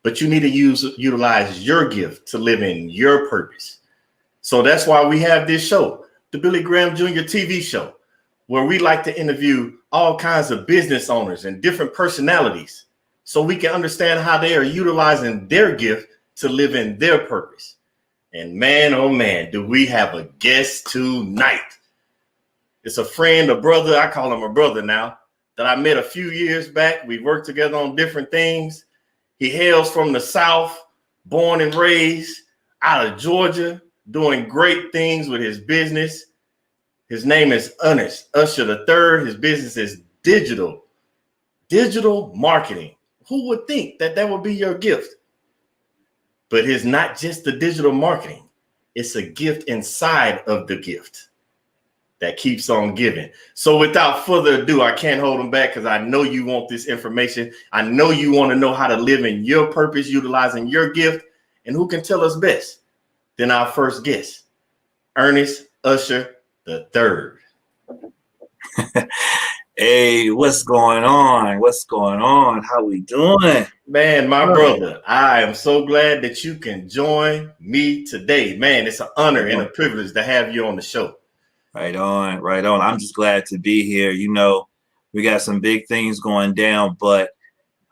but you need to utilize your gift to live in your purpose. So that's why we have this show, the Billy Graham Jr. TV show, where we like to interview all kinds of business owners and different personalities so we can understand how they are utilizing their gift to live in their purpose. And man, oh man, do we have a guest tonight. It's a friend, a brother, I call him a brother now, that I met a few years back. We worked together on different things. He hails from the South, born and raised out of Georgia, doing great things with his business. His name is Ernest, Usher the Third. His business is digital marketing. Who would think that that would be your gift? But it's not just the digital marketing. It's a gift inside of the gift that keeps on giving. So without further ado, I can't hold him back because I know you want this information. I know you want to know how to live in your purpose, utilizing your gift. And who can tell us best than our first guest, Ernest Usher the Third. Hey, what's going on? What's going on? How we doing? Man, my brother, I am so glad that you can join me today. Man, it's an honor and a privilege to have you on the show. Right on, right on. I'm just glad to be here. You know, we got some big things going down, but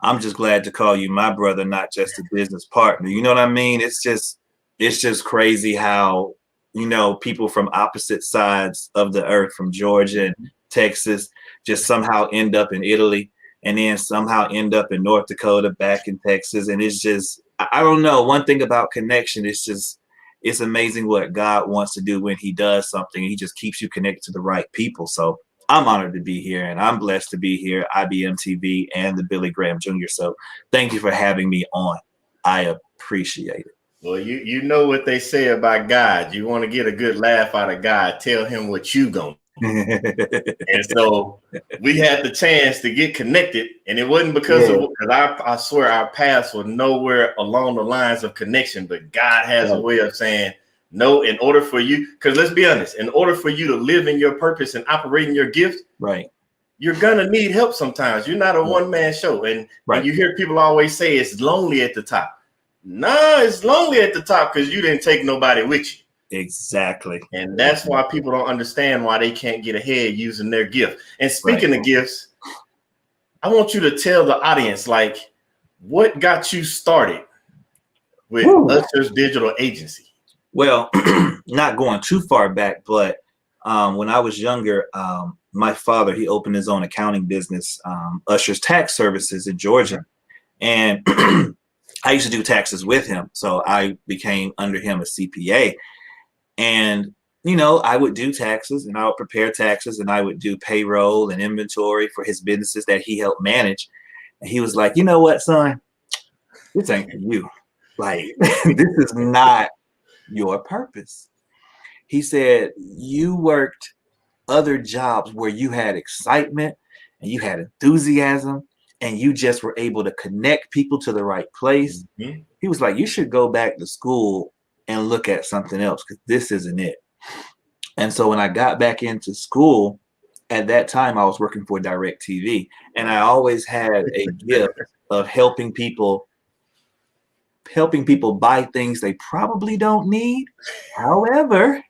I'm just glad to call you my brother, not just a business partner. You know what I mean? It's just crazy how, you know, people from opposite sides of the earth, from Georgia and Texas, just somehow end up in Italy and then somehow end up in North Dakota, back in Texas. And it's just, I don't know. One thing about connection, it's amazing what God wants to do when he does something. He just keeps you connected to the right people. So I'm honored to be here and I'm blessed to be here, IBM TV and the Billy Graham Jr. So thank you for having me on. I appreciate it. Well, you know what they say about God. You want to get a good laugh out of God, tell him what you gonna do. And so we had the chance to get connected, and it wasn't because I swear our paths were nowhere along the lines of connection, but God has a way of saying, no, in order for you, because let's be honest, in order for you to live in your purpose and operate in your gift, right, you're gonna need help sometimes. You're not a one-man show. And you hear people always say it's lonely at the top. Nah, it's lonely at the top because you didn't take nobody with you. Exactly. And that's why people don't understand why they can't get ahead using their gift. And speaking of gifts, I want you to tell the audience, like, what got you started with Usher's digital agency? Well, not going too far back, but when I was younger, my father, he opened his own accounting business, Usher's Tax Services in Georgia. And I used to do taxes with him. So I became under him a CPA. And, you know, I would do taxes and I would prepare taxes and I would do payroll and inventory for his businesses that he helped manage. And he was like, you know what, son, this ain't for you. Like, this is not your purpose. He said, you worked other jobs where you had excitement and you had enthusiasm and you just were able to connect people to the right place. Mm-hmm. He was like, you should go back to school and look at something else because this isn't it. And so when I got back into school, at that time, I was working for DirecTV, and I always had a gift of helping people buy things they probably don't need. However,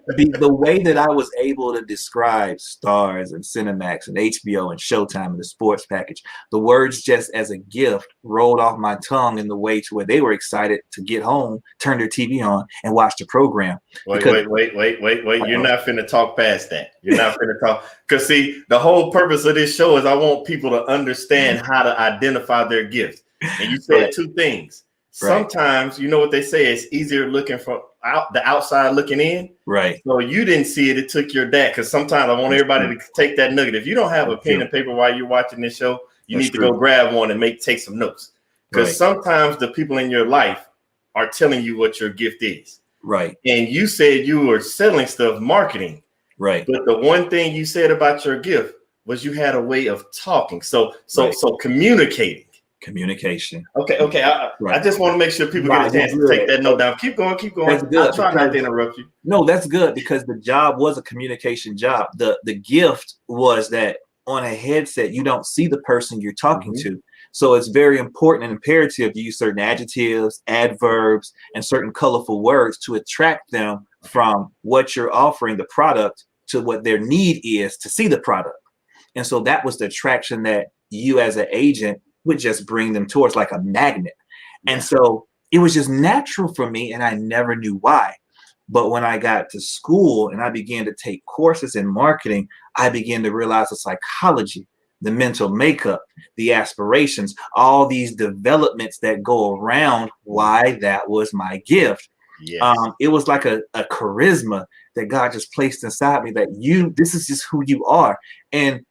the way that I was able to describe Starz and Cinemax and HBO and Showtime and the sports package, the words just as a gift rolled off my tongue in the way to where they were excited to get home, turn their TV on, and watch the program. Wait. You're not finna talk past that. You're not finna talk. Because see, the whole purpose of this show is I want people to understand how to identify their gift. And you said two things. Sometimes, you know what they say, it's easier looking from the outside looking in. Right. So you didn't see it. It took your dad. Because sometimes I want everybody to take that nugget. If you don't have a pen and paper while you're watching this show, you need to go grab one and take some notes. Because sometimes the people in your life are telling you what your gift is. Right. And you said you were selling stuff, marketing. Right. But the one thing you said about your gift was you had a way of talking. So communicating. Communication. Okay. I just want to make sure people get a chance to take that note down. Keep going. That's good. I'll try not to interrupt you. No, that's good because the job was a communication job. The gift was that on a headset, you don't see the person you're talking to, So it's very important and imperative to use certain adjectives, adverbs, and certain colorful words to attract them from what you're offering, the product, to what their need is to see the product. And so that was the attraction that you as an agent would just bring them towards, like a magnet. Yeah. And so it was just natural for me, and I never knew why. But when I got to school and I began to take courses in marketing, I began to realize the psychology, the mental makeup, the aspirations, all these developments that go around why that was my gift. Yes. It was like a charisma that God just placed inside me, that this is just who you are. And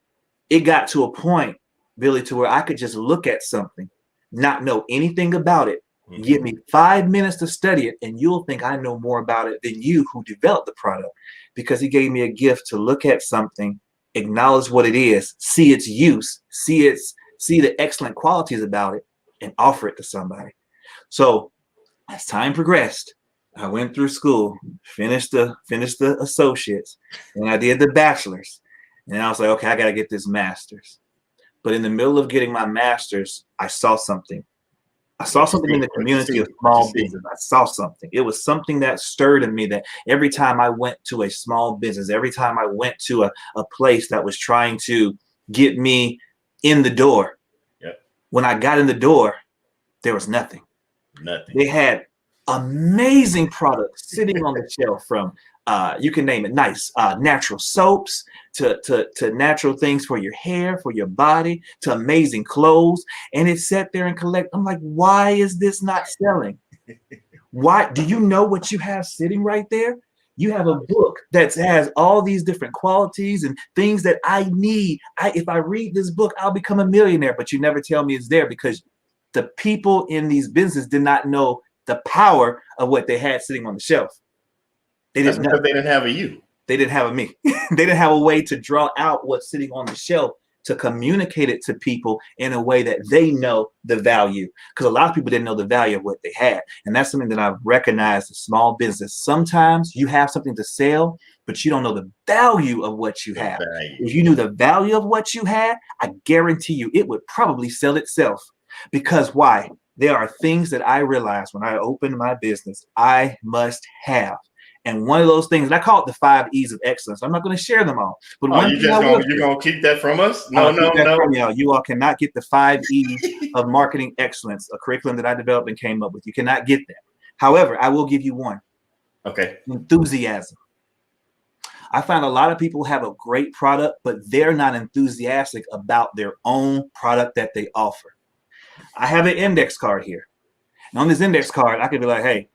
it got to a point, Billy, to where I could just look at something, not know anything about it. Give me 5 minutes to study it, and you'll think I know more about it than you who developed the product, because he gave me a gift to look at something, acknowledge what it is, see its use, see the excellent qualities about it, and offer it to somebody. So as time progressed, I went through school, finished the associates, and I did the bachelor's. And I was like, okay, I got to get this master's. But in the middle of getting my master's, I saw something. I saw something in the community of small business. I saw something. It was something that stirred in me, that every time I went to a small business, every time I went to a place that was trying to get me in the door, when I got in the door, there was nothing. They had amazing products sitting on the shelf, from you can name it, nice natural soaps to natural things for your hair, for your body, to amazing clothes. And it sat there and collect. I'm like, why is this not selling? Why? Do you know what you have sitting right there? You have a book that has all these different qualities and things that I need. If I read this book, I'll become a millionaire. But you never tell me it's there, because the people in these businesses did not know the power of what they had sitting on the shelf. They didn't have a you. They didn't have a me. They didn't have a way to draw out what's sitting on the shelf, to communicate it to people in a way that they know the value. Because a lot of people didn't know the value of what they had. And that's something that I've recognized in small business. Sometimes you have something to sell, but you don't know the value of what you have. If you knew the value of what you had, I guarantee you it would probably sell itself. Because why? There are things that I realized when I opened my business I must have. And one of those things, and I call it the 5 E's of excellence. I'm not going to share them all. But you're going to keep that from us? No. From y'all. You all cannot get the 5 E's of marketing excellence, a curriculum that I developed and came up with. You cannot get that. However, I will give you one. Okay. Enthusiasm. I find a lot of people have a great product, but they're not enthusiastic about their own product that they offer. I have an index card here. And on this index card, I could be like, hey,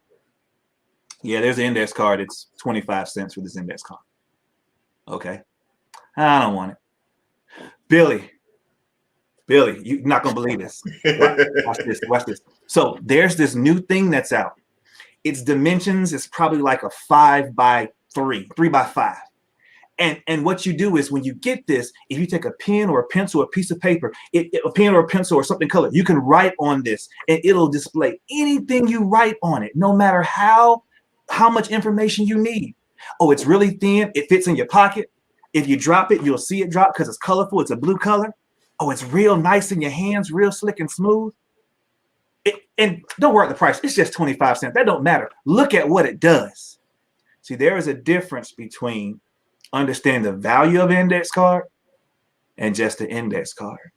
yeah, there's an index card. It's 25 cents for this index card. Okay. I don't want it. Billy, you're not going to believe this. Watch this. So there's this new thing that's out. Its dimensions is probably like a 5 by 3 by 5. And what you do is, when you get this, if you take a pen or a pencil or a piece of paper, a pen or a pencil or something colored, you can write on this, and it'll display anything you write on it, no matter how much information you need. Oh, it's really thin. It fits in your pocket. If you drop it, you'll see it drop because it's colorful. It's a blue color. Oh, it's real nice in your hands, real slick and smooth. And don't worry about the price. It's just 25 cents. That don't matter. Look at what it does. See, there is a difference between understanding the value of an index card and just the index card.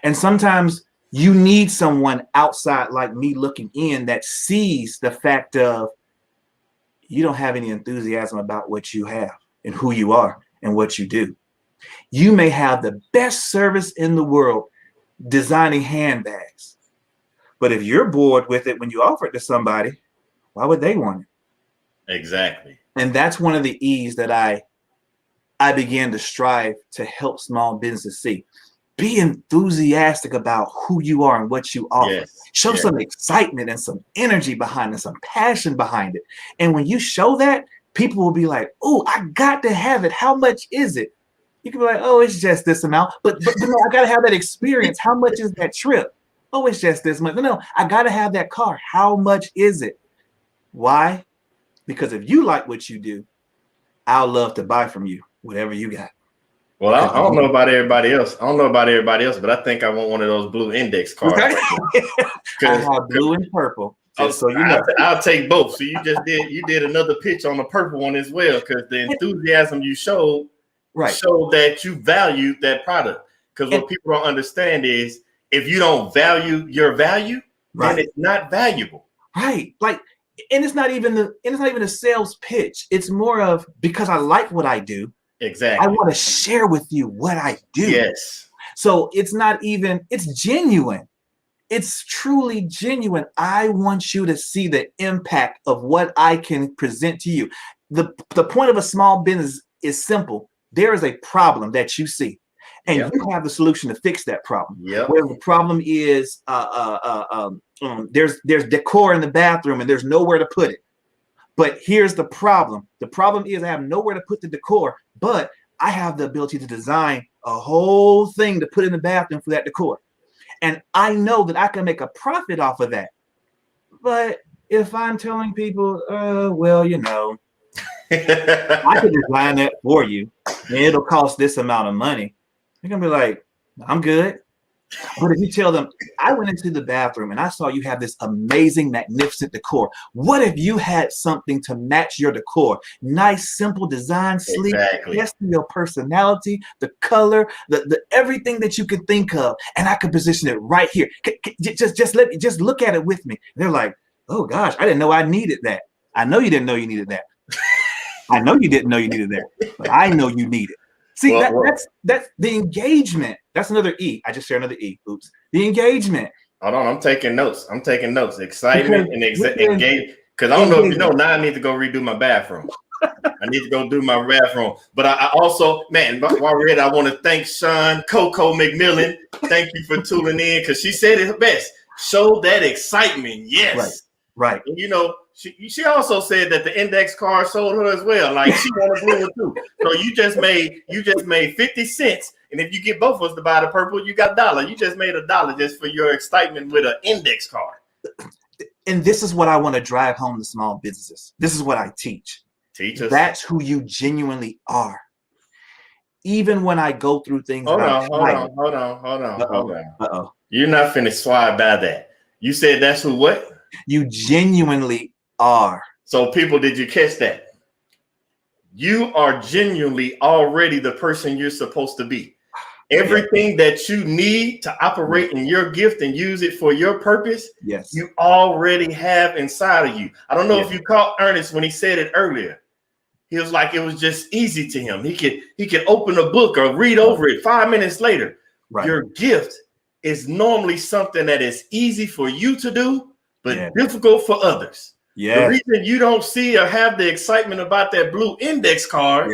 And sometimes you need someone outside like me looking in that sees the fact of you don't have any enthusiasm about what you have and who you are and what you do. You may have the best service in the world designing handbags, but if you're bored with it when you offer it to somebody, why would they want it? Exactly. And that's one of the E's that I began to strive to help small businesses see. Be enthusiastic about who you are and what you offer. Yes. Show some excitement and some energy behind it, some passion behind it. And when you show that, people will be like, oh, I got to have it. How much is it? You can be like, oh, it's just this amount. But no, I got to have that experience. How much is that trip? Oh, it's just this much. No, I got to have that car. How much is it? Why? Because if you like what you do, I'll love to buy from you, whatever you got. Well, I don't know about everybody else. But I think I want one of those blue index cards. Okay. I have blue and purple. So you know, I'll take both. So you did another pitch on the purple one as well, because the enthusiasm you showed showed that you valued that product. Because what people don't understand is if you don't value your value, then it's not valuable. Right. Like, and it's not even a sales pitch. It's more of, because I like what I do. Exactly. I want to share with you what I do. Yes. So it's not even, it's genuine. It's truly genuine. I want you to see the impact of what I can present to you. The point of a small business is simple. There is a problem that you see, and you have the solution to fix that problem. Where the problem is, there's decor in the bathroom and there's nowhere to put it. But here's the problem. The problem is I have nowhere to put the decor, but I have the ability to design a whole thing to put in the bathroom for that decor. And I know that I can make a profit off of that. But if I'm telling people, well, you know, I could design that for you, and it'll cost this amount of money, they're going to be like, I'm good. But if you tell them, I went into the bathroom and I saw you have this amazing, magnificent decor. What if you had something to match your decor? Nice, simple design, sleek, yes to your personality, the color, the everything that you could think of, and I could position it right here. Just look at it with me. And they're like, oh gosh, I didn't know I needed that. I know you didn't know you needed that. I know you didn't know you needed that, but I know you need it. See, that's the engagement. That's another E. I just shared another E. Oops. The engagement. Hold on, I'm taking notes. Excitement and engage. Because I don't know if you know, now I need to go redo my bathroom. I need to go do my bathroom. But I also, man, while we're at it, I want to thank Coco McMillan. Thank you for tuning in, because she said it best. Show that excitement. Yes. Right. And you know, she also said that the index card sold her as well. Like, she wanted blue one too. So you just made 50 cents. And if you get both of us to buy the purple, you got $1. You just made $1 just for your excitement with an index card. And this is what I want to drive home to small businesses. This is what I teach. Teach us. That's who you genuinely are. Even when I go through things. Hold on. You're not finna slide by that. You said that's who what? You genuinely are. So people, did you catch that? You are genuinely already the person you're supposed to be. Everything that you need to operate in your gift and use it for your purpose, you already have inside of you. I don't know if you caught Ernest when he said it earlier. He was like, it was just easy to him. He could open a book or read over it 5 minutes later. Your gift is normally something that is easy for you to do, but difficult for others. The reason you don't see or have the excitement about that blue index card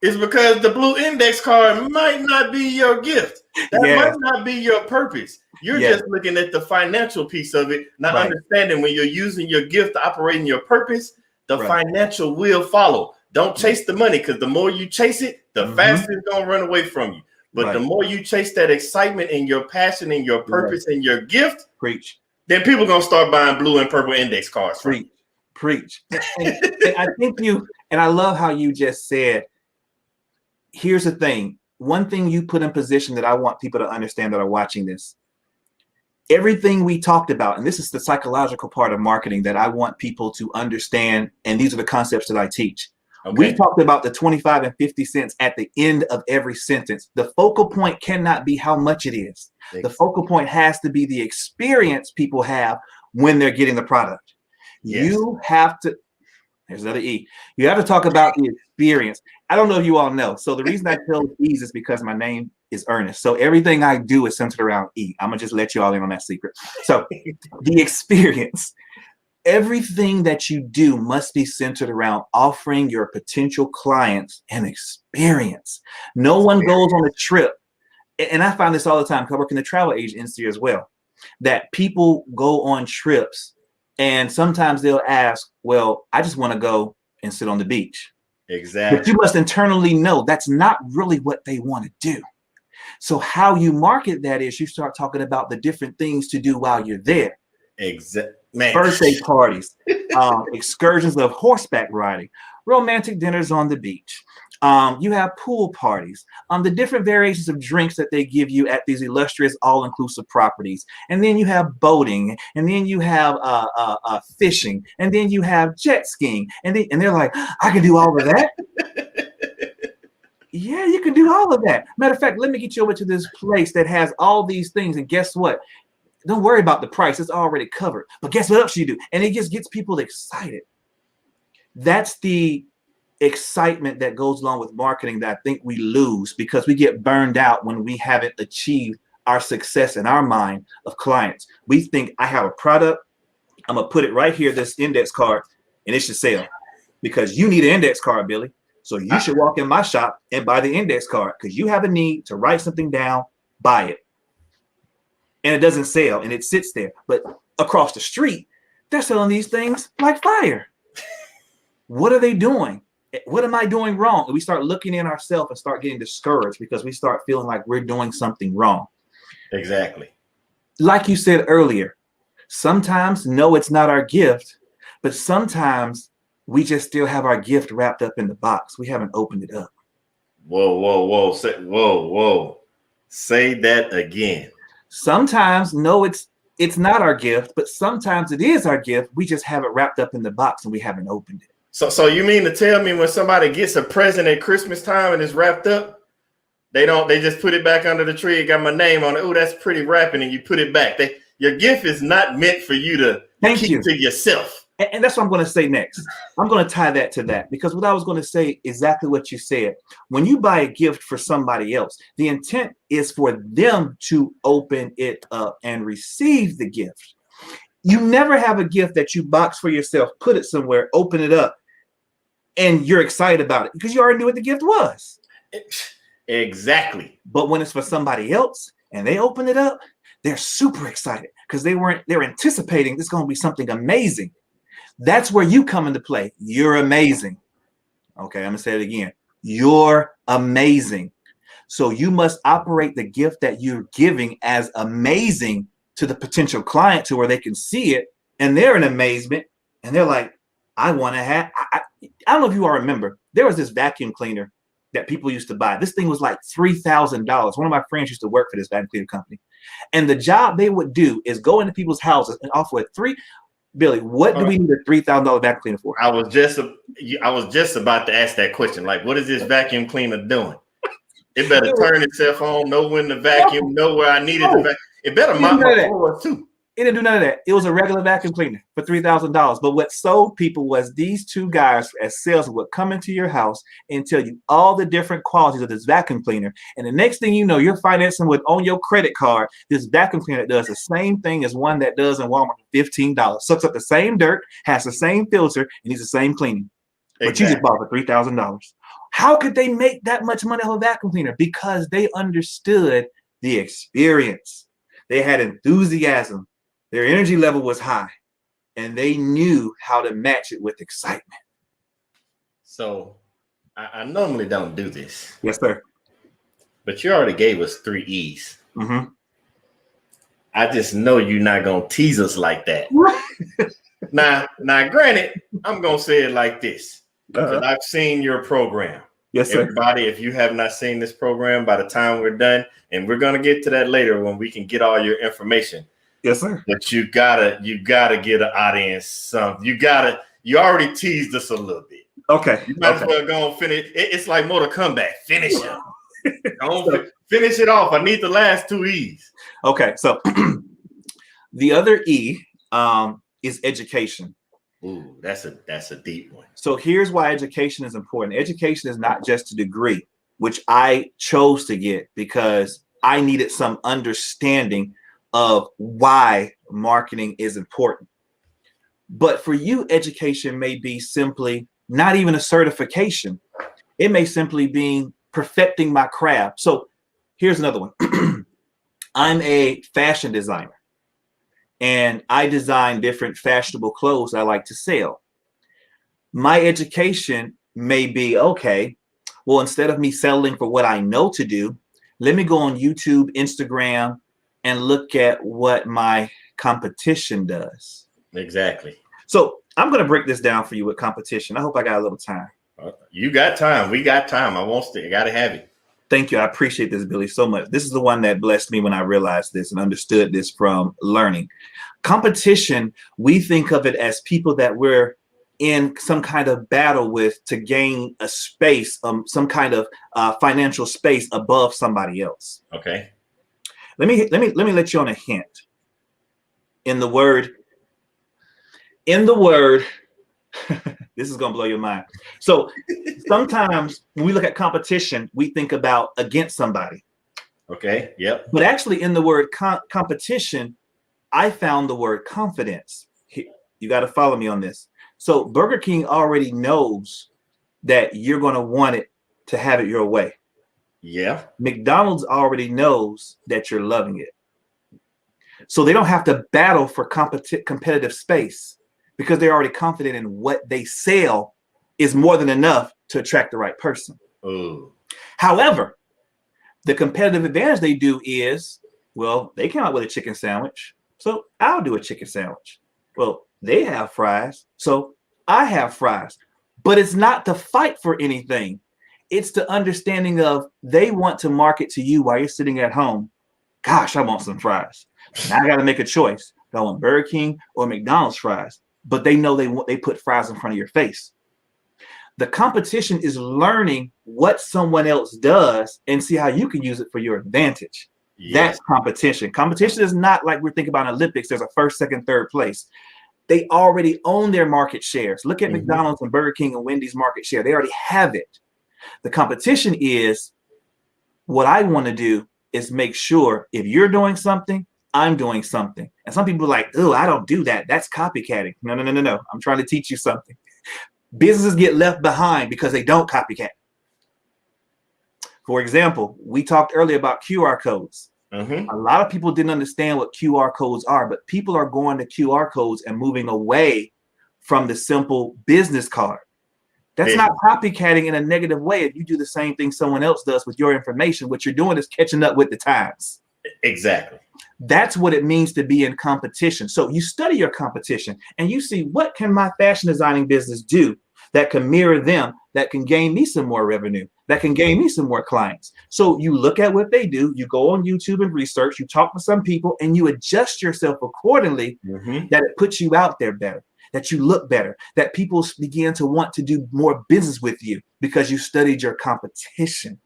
is because the blue index card might not be your gift. That might not be your purpose. You're just looking at the financial piece of it, not understanding when you're using your gift to operate in your purpose, the financial will follow. Don't chase the money, because the more you chase it, the faster it's going to run away from you. But the more you chase that excitement and your passion and your purpose and your gift, then people are going to start buying blue and purple index cards. Preach. And I think and I love how you just said, here's the thing. One thing you put in position that I want people to understand that are watching this. Everything we talked about, and this is the psychological part of marketing that I want people to understand, and these are the concepts that I teach. We talked about the 25 and 50 cents at the end of every sentence. The focal point cannot be how much it is. The focal point has to be the experience people have when they're getting the product. You have to, there's another E. You have to talk about the experience. I don't know if you all know. So the reason I tell E's is because my name is Ernest. So everything I do is centered around E. I'm going to just let you all in on that secret. So the experience. Everything that you do must be centered around offering your potential clients an experience. No one goes on a trip, and I find this all the time because I work in the travel agency as well, that people go on trips and sometimes they'll ask, well, I just want to go and sit on the beach. Exactly. But you must internally know that's not really what they want to do. So how you market that is you start talking about the different things to do while you're there. Exactly. Birthday parties, excursions of horseback riding, romantic dinners on the beach, You have pool parties, the different variations of drinks that they give you at these illustrious all-inclusive properties. And then you have boating, and then you have fishing, and then you have jet skiing. And they're like, I can do all of that. Yeah, you can do all of that. Matter of fact, let me get you over to this place that has all these things. And guess what? Don't worry about the price. It's already covered. But guess what else you do? And it just gets people excited. That's the excitement that goes along with marketing that I think we lose because we get burned out when we haven't achieved our success in our mind of clients. We think I have a product, I'm gonna put it right here, this index card, and it should sell because you need an index card, Billy. So you should walk in my shop and buy the index card because you have a need to write something down, buy it. And it doesn't sell and it sits there. But across the street, they're selling these things like fire. What are they doing? What am I doing wrong? And we start looking in ourselves and start getting discouraged because we start feeling like we're doing something wrong. Exactly. Like you said earlier, sometimes, no, it's not our gift, but sometimes we just still have our gift wrapped up in the box. We haven't opened it up. Whoa, whoa, whoa. Whoa. Say that again. Sometimes, no, it's not our gift, but sometimes it is our gift. We just have it wrapped up in the box and we haven't opened it. So you mean to tell me when somebody gets a present at Christmas time and it's wrapped up, they just put it back under the tree, it got my name on it. Oh, that's pretty wrapping, and you put it back. Your gift is not meant for you to keep to yourself. And that's what I'm going to say next. I'm going to tie that to that because what I was going to say exactly what you said. When you buy a gift for somebody else, the intent is for them to open it up and receive the gift. You never have a gift that you box for yourself, put it somewhere, open it up, and you're excited about it because you already knew what the gift was. Exactly. But when it's for somebody else and they open it up, they're super excited because they're anticipating this is going to be something amazing. That's where you come into play. You're amazing. Okay, I'm going to say it again. You're amazing. So you must operate the gift that you're giving as amazing to the potential client to where they can see it and they're in amazement and they're like, I want to have, I don't know if you all remember, there was this vacuum cleaner that people used to buy. This thing was like $3,000. One of my friends used to work for this vacuum cleaner company. And the job they would do is go into people's houses and offer Billy, what do we need a $3,000 vacuum cleaner for? I was just about to ask that question. Like, what is this vacuum cleaner doing? It better turn itself on, know when to vacuum, know where I need it to vacuum. It better mop my floors too. It didn't do none of that. It was a regular vacuum cleaner for $3,000. But what sold people was these two guys as salesmen would come into your house and tell you all the different qualities of this vacuum cleaner. And the next thing you know, you're financing with on your credit card this vacuum cleaner that does the same thing as one that does in Walmart for $15. Sucks up the same dirt, has the same filter, and needs the same cleaning. But you just bought for $3,000. How could they make that much money off a vacuum cleaner? Because they understood the experience. They had enthusiasm. Their energy level was high, and they knew how to match it with excitement. So I normally don't do this. Yes, sir. But you already gave us 3 E's. Mm-hmm. I just know you're not going to tease us like that. Now, granted, I'm going to say it like this. Because I've seen your program. Yes, sir. Everybody, if you have not seen this program, by the time we're done, and we're going to get to that later when we can get all your information. Yes, sir. But you gotta get an audience something. You already teased us a little bit. Okay. You might as well go and finish. It's like Mortal Kombat. Finish it. Finish it off. I need the last 2 E's. Okay. So the other E is education. Ooh, that's a deep one. So here's why education is important. Education is not just a degree, which I chose to get because I needed some understanding of why marketing is important. But for you, education may be simply not even a certification. It may simply be perfecting my craft. So here's another one. I'm a fashion designer and I design different fashionable clothes I like to sell. My education may be, okay, well, instead of me settling for what I know to do, let me go on YouTube, Instagram, and look at what my competition does. Exactly. So I'm going to break this down for you with competition. I hope I got a little time. You got time. We got time. I got to have it. Thank you. I appreciate this, Billy, so much. This is the one that blessed me when I realized this and understood this from learning. Competition, we think of it as people that we're in some kind of battle with to gain a space, some kind of financial space above somebody else. Okay. Let me let you on a hint. In the word, this is gonna blow your mind. So sometimes when we look at competition, we think about against somebody. Okay. Yep. But actually, in the word competition, I found the word confidence. You got to follow me on this. So Burger King already knows that you're going to want it to have it your way. Yeah. McDonald's already knows that you're loving it. So they don't have to battle for competitive space because they're already confident in what they sell is more than enough to attract the right person. Ooh. However, the competitive advantage they do is, well, they came out with a chicken sandwich, so I'll do a chicken sandwich. Well, they have fries, so I have fries. But it's not to fight for anything. It's the understanding of they want to market to you while you're sitting at home. Gosh, I want some fries. Now I got to make a choice. Do I want Burger King or McDonald's fries? But they know they put fries in front of your face. The competition is learning what someone else does and see how you can use it for your advantage. Yes. That's competition. Competition is not like we're thinking about Olympics. There's a first, second, third place. They already own their market shares. Look at McDonald's and Burger King and Wendy's market share. They already have it. The competition is what I want to do is make sure if you're doing something, I'm doing something. And some people are like, oh, I don't do that. That's copycatting. No. I'm trying to teach you something. Businesses get left behind because they don't copycat. For example, we talked earlier about QR codes. A lot of people didn't understand what QR codes are, but people are going to QR codes and moving away from the simple business card. That's not copycatting in a negative way. If you do the same thing someone else does with your information, what you're doing is catching up with the times. Exactly. That's what it means to be in competition. So you study your competition and you see, what can my fashion designing business do that can mirror them, that can gain me some more revenue, that can gain me some more clients. So you look at what they do, you go on YouTube and research, you talk to some people, and you adjust yourself accordingly that it puts you out there better, that you look better, that people begin to want to do more business with you because you studied your competition.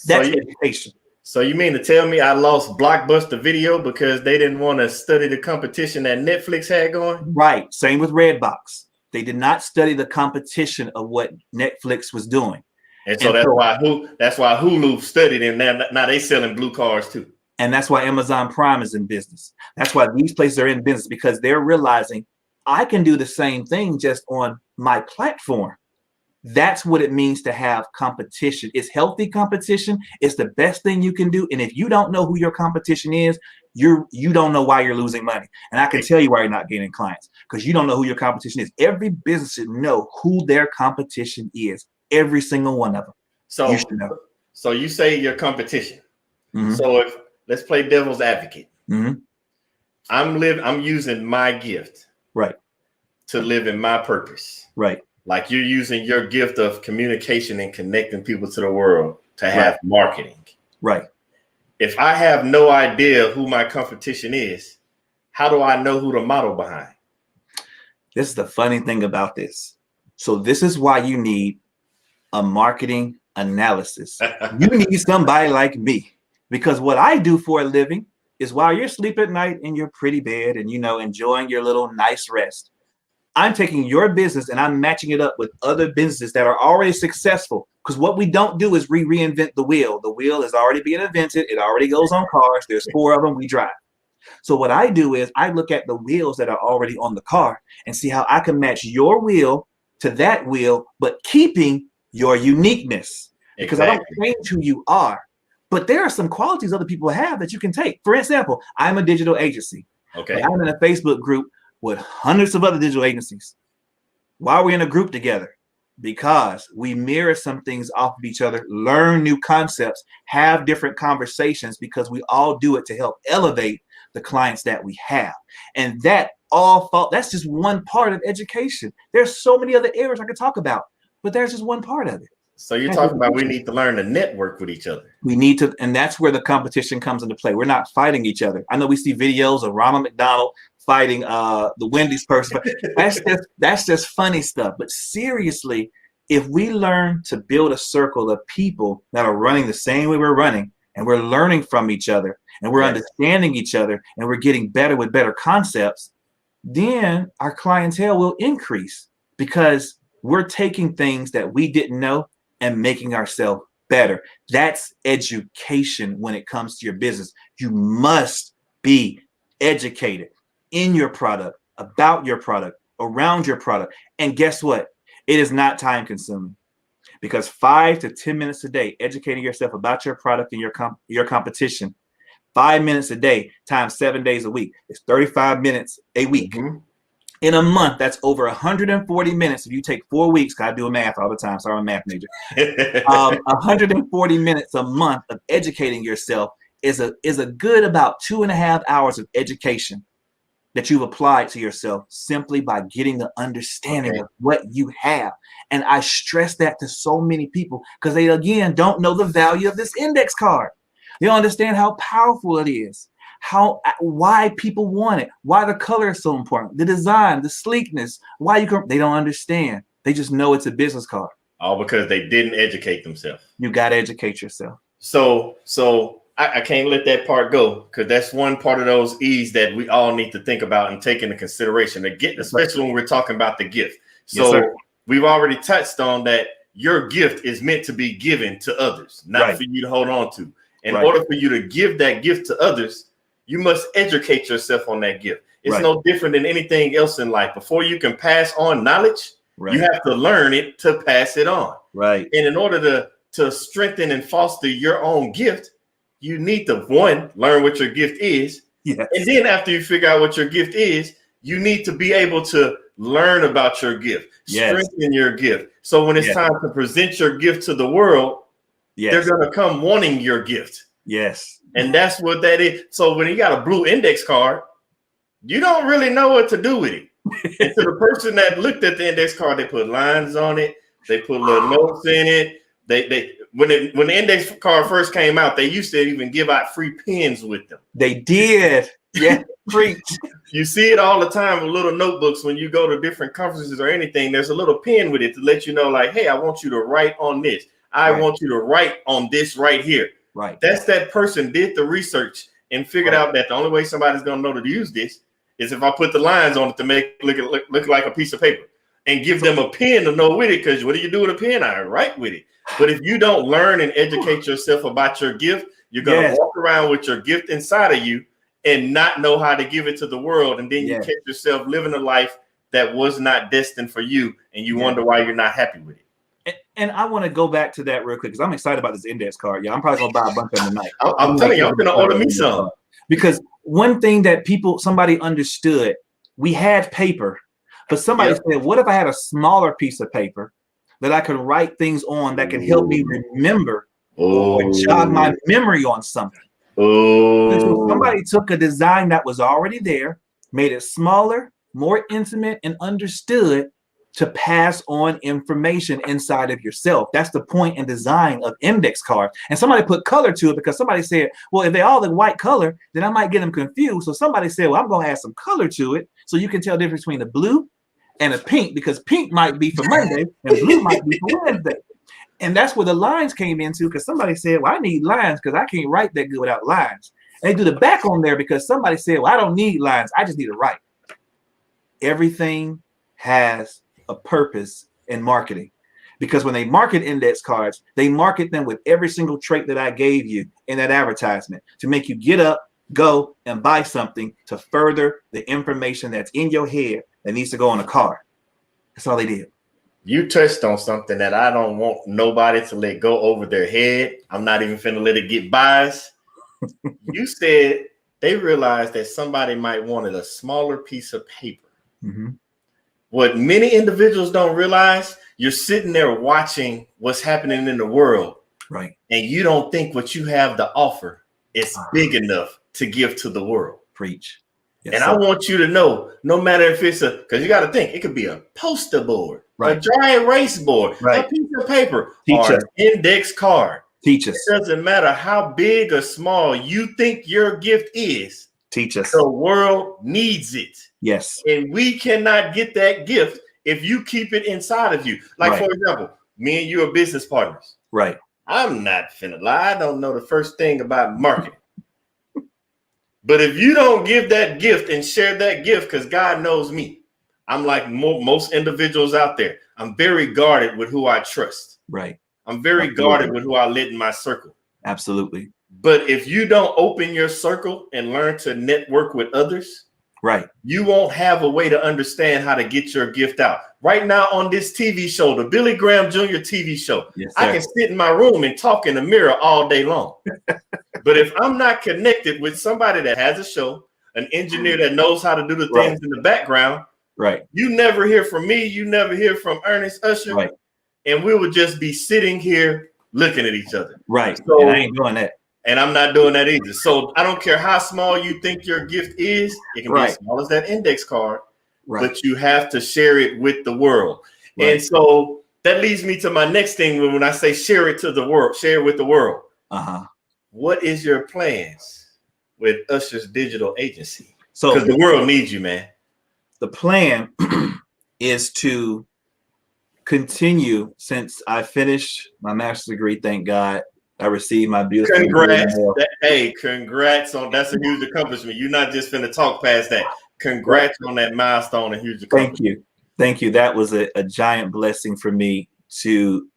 That's education. So you mean to tell me I lost Blockbuster Video because they didn't want to study the competition that Netflix had going? Right. Same with Redbox. They did not study the competition of what Netflix was doing. And so that's why Hulu studied, and now they selling blue cars too. And that's why Amazon Prime is in business. That's why these places are in business, because they're realizing I can do the same thing just on my platform. That's what it means to have competition. It's healthy competition. It's the best thing you can do. And if you don't know who your competition is, you don't know why you're losing money. And I can tell you why you're not gaining clients, because you don't know who your competition is. Every business should know who their competition is. Every single one of them. So you should know. So you say your competition. So let's play devil's advocate. I'm using my gift to live in my purpose. Like you're using your gift of communication and connecting people to the world to have marketing. If I have no idea who my competition is, how do I know who the model behind? This is the funny thing about this. So this is why you need a marketing analysis. You need somebody like me, because what I do for a living is while you're sleeping at night in your pretty bed and, enjoying your little nice rest, I'm taking your business and I'm matching it up with other businesses that are already successful. Because what we don't do is reinvent the wheel. The wheel is already being invented. It already goes on cars. There's 4 of them. We drive. So what I do is I look at the wheels that are already on the car and see how I can match your wheel to that wheel, but keeping your uniqueness. Because I don't change who you are. But there are some qualities other people have that you can take. For example, I'm a digital agency. But I'm in a Facebook group with hundreds of other digital agencies. Why are we in a group together? Because we mirror some things off of each other, learn new concepts, have different conversations, because we all do it to help elevate the clients that we have. And that's just one part of education. There's so many other areas I could talk about. but there's just one part of it. So you're talking about we need to learn to network with each other. We need to, and that's where the competition comes into play. We're not fighting each other. I know we see videos of Ronald McDonald fighting the Wendy's person, but that's just funny stuff. But seriously, if we learn to build a circle of people that are running the same way we're running, and we're learning from each other, and we're understanding each other, and we're getting better with better concepts, then our clientele will increase because we're taking things that we didn't know and making ourselves better. That's education when it comes to your business. You must be educated in your product, about your product, around your product. And guess what? It is not time consuming, because 5 to 10 minutes a day educating yourself about your product and your competition, 5 minutes a day times 7 days a week is 35 minutes a week. Mm-hmm. In a month, that's over 140 minutes. If you take 4 weeks, I do math all the time, so I'm a math major. 140 minutes a month of educating yourself is a good about 2.5 hours of education that you've applied to yourself simply by getting the understanding of what you have. And I stress that to so many people because they, again, don't know the value of this index card. They don't understand how powerful it is, why people want it, why the color is so important, the design, the sleekness, they don't understand. They just know it's a business card. All because they didn't educate themselves. You got to educate yourself. So I can't let that part go, because that's one part of those E's that we all need to think about and take into consideration, especially when we're talking about the gift. So we've already touched on that your gift is meant to be given to others, not for you to hold on to. In order for you to give that gift to others, you must educate yourself on that gift. It's no different than anything else in life. Before you can pass on knowledge, you have to learn it to pass it on. Right. And in order to strengthen and foster your own gift, you need to, one, learn what your gift is. Yes. And then after you figure out what your gift is, you need to be able to learn about your gift, strengthen your gift. So when it's time to present your gift to the world, they're going to come wanting your gift. Yes. And that's what that is. So when you got a blue index card, you don't really know what to do with it. And to the person that looked at the index card, they put lines on it. They put little notes in it. When the index card first came out, they used to even give out free pens with them. They did. Yeah, preach. You see it all the time with little notebooks when you go to different conferences or anything. There's a little pen with it to let you know, like, hey, I want you to write on this. I want you to write on this right here. Right. That's that person did the research and figured out that the only way somebody's going to know to use this is if I put the lines on it to make it look like a piece of paper, and give them a pen to know with it. Because what do you do with a pen? I write with it. But if you don't learn and educate yourself about your gift, you're going to walk around with your gift inside of you and not know how to give it to the world. And then you catch yourself living a life that was not destined for you. And you wonder why you're not happy with it. And I want to go back to that real quick, because I'm excited about this index card. Yeah, I'm probably going to buy a bunch of them tonight. I'm telling you, I'm going to order me some. Because one thing that somebody understood, we had paper, but somebody said, what if I had a smaller piece of paper that I could write things on that can help me remember or jog my memory on something? So somebody took a design that was already there, made it smaller, more intimate, and understood to pass on information inside of yourself. That's the point and design of index cards. And somebody put color to it because somebody said, well, if they all the white color, then I might get them confused. So somebody said, well, I'm going to add some color to it so you can tell the difference between a blue and a pink, because pink might be for Monday and blue might be for Wednesday. And that's where the lines came into, because somebody said, well, I need lines because I can't write that good without lines. And they do the back on there because somebody said, well, I don't need lines. I just need to write. Everything has a purpose in marketing, because when they market index cards, they market them with every single trait that I gave you in that advertisement to make you get up, go, and buy something to further the information that's in your head that needs to go on a card. That's all they did. You touched on something that I don't want nobody to let go over their head. I'm not even finna let it get by us. You said they realized that somebody might wanted a smaller piece of paper. Mm-hmm. What many individuals don't realize, you're sitting there watching what's happening in the world, right? And you don't think what you have to offer is big enough to give to the world. Preach. Yes, and sir. I want you to know, no matter if it's because you got to think, it could be a poster board. a dry erase board, a piece of paper, or an index card. Teach us. It doesn't matter how big or small you think your gift is. Teach us. The world needs it. Yes. And we cannot get that gift if you keep it inside of you. Like, for example, me and you are business partners. Right. I'm not finna lie. I don't know the first thing about marketing. But if you don't give that gift and share that gift, because God knows me, I'm like most individuals out there. I'm very guarded with who I trust. Right. I'm very guarded with who I let in my circle. Absolutely. But if you don't open your circle and learn to network with others, right, you won't have a way to understand how to get your gift out. Right now on this TV show, the Billy Graham Jr. TV show, yes, I can sit in my room and talk in the mirror all day long. But if I'm not connected with somebody that has a show, an engineer that knows how to do the things in the background, you never hear from me. You never hear from Ernest, Usher. And we would just be sitting here looking at each other. So, and I ain't doing that. And I'm not doing that either. So I don't care how small you think your gift is. It can be as small as that index card, but you have to share it with the world. And so that leads me to my next thing when I say share it to the world, share it with the world. What is your plans with Usher's digital agency? So because the world needs you, man. The plan is to continue since I finished my master's degree. Thank God. I received my beautiful. Congrats. Hey, congrats on that's a huge accomplishment. You're not just going to talk past that. Congrats on that milestone and huge accomplishment. Thank you. Thank you. That was a giant blessing for me to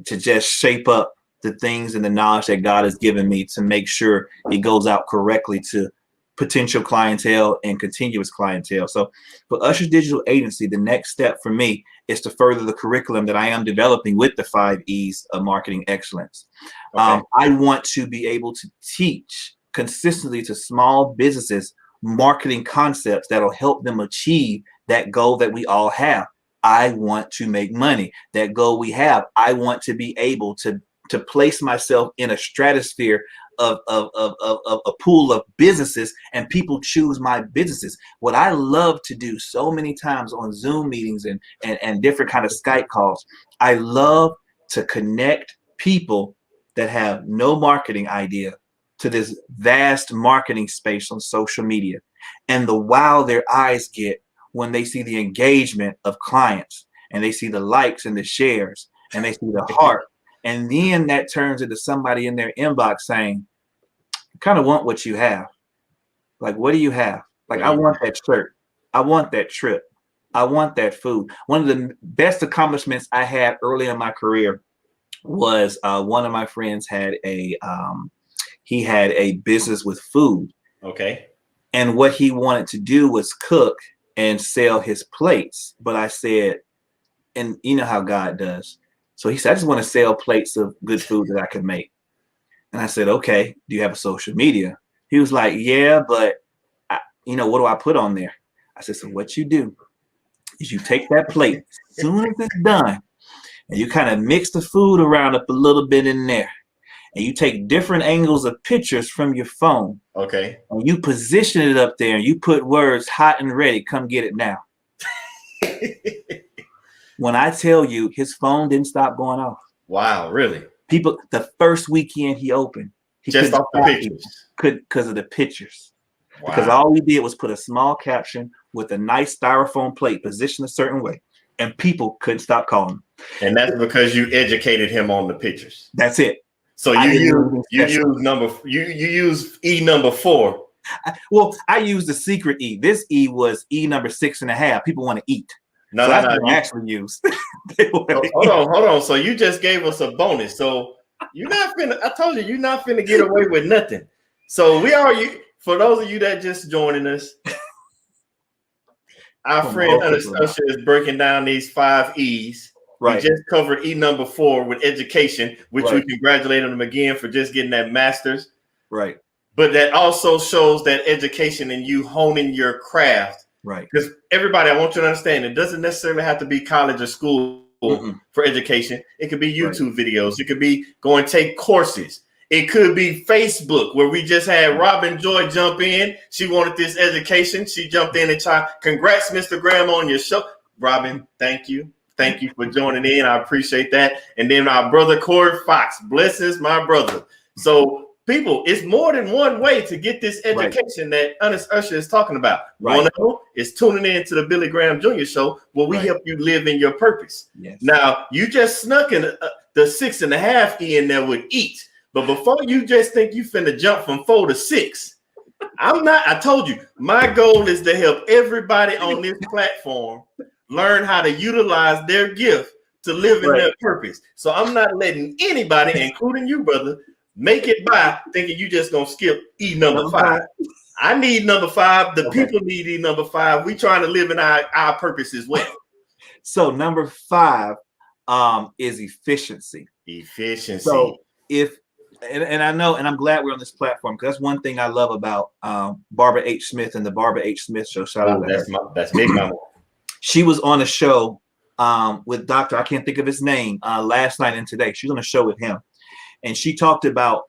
just shape up the things and the knowledge that God has given me to make sure it goes out correctly to potential clientele and continuous clientele. So for Usher's digital agency, the next step for me is to further the curriculum that I am developing with the 5 E's of marketing excellence. I want to be able to teach consistently to small businesses marketing concepts that'll help them achieve that goal that we all have. I want to make money. That goal we have, I want to be able to place myself in a stratosphere of a pool of businesses and people choose my businesses. What I love to do so many times on Zoom meetings and different kind of Skype calls, I love to connect people that have no marketing idea to this vast marketing space on social media. And the wow their eyes get when they see the engagement of clients and they see the likes and the shares and they see the heart. And then that turns into somebody in their inbox saying, I kind of want what you have. Like, what do you have? Like, I want that shirt. I want that trip. I want that food. One of the best accomplishments I had early in my career was one of my friends had he had a business with food. Okay. And what he wanted to do was cook and sell his plates. But I said, and you know how God does. So he said, I just want to sell plates of good food that I can make. And I said, okay, do you have a social media? He was like, yeah, but what do I put on there? I said, so what you do is you take that plate as soon as it's done and you kind of mix the food around up a little bit in there. And you take different angles of pictures from your phone. Okay. And you position it up there and you put words hot and ready. Come get it now. When I tell you his phone didn't stop going off. Wow, really? People, the first weekend he opened, he just off the pictures. Because of the pictures. Wow. Because all we did was put a small caption with a nice styrofoam plate positioned a certain way, and people couldn't stop calling. And that's because you educated him on the pictures. That's it. So you use E number 4. Well, I used the secret E. This E was E number 6.5. People want to eat. No, so that's what I actually use. Hold on. So you just gave us a bonus. So you're not finna. I told you're not finna get away with nothing. So we are you. For those of you that just joining us, our friend Ernest Usher is breaking down these 5 E's. Right. We just covered E number 4 with education, which we congratulate him again for just getting that master's. Right. But that also shows that education and you honing your craft. Right. Because everybody, I want you to understand, it doesn't necessarily have to be college or school for education. It could be YouTube videos. It could be go and take courses. It could be Facebook, where we just had Robin Joy jump in. She wanted this education. She jumped in and tried. Congrats, Mr. Graham, on your show. Robin, thank you. Thank you for joining in. I appreciate that. And then our brother Corey Fox, blessings, my brother. So people, it's more than one way to get this education that Ernest Usher is talking about. One of them is tuning in to the Billy Graham Jr. Show, where we help you live in your purpose. Yes. Now, you just snuck in the 6.5 in there with eat. But before you just think you finna jump from 4 to 6, I told you, my goal is to help everybody on this platform learn how to utilize their gift to live in their purpose. So I'm not letting anybody, including you, brother, make it by thinking you just gonna skip E number 5. I need number 5. The people need E number 5. We trying to live in our purpose as well. So number 5 is efficiency. Efficiency. So and I know, and I'm glad we're on this platform, because that's one thing I love about Barbara H. Smith and the Barbara H. Smith Show. Shout out to her. That's big, mama. She was on a show with Dr. I can't think of his name last night and today. She was on a show with him, and she talked about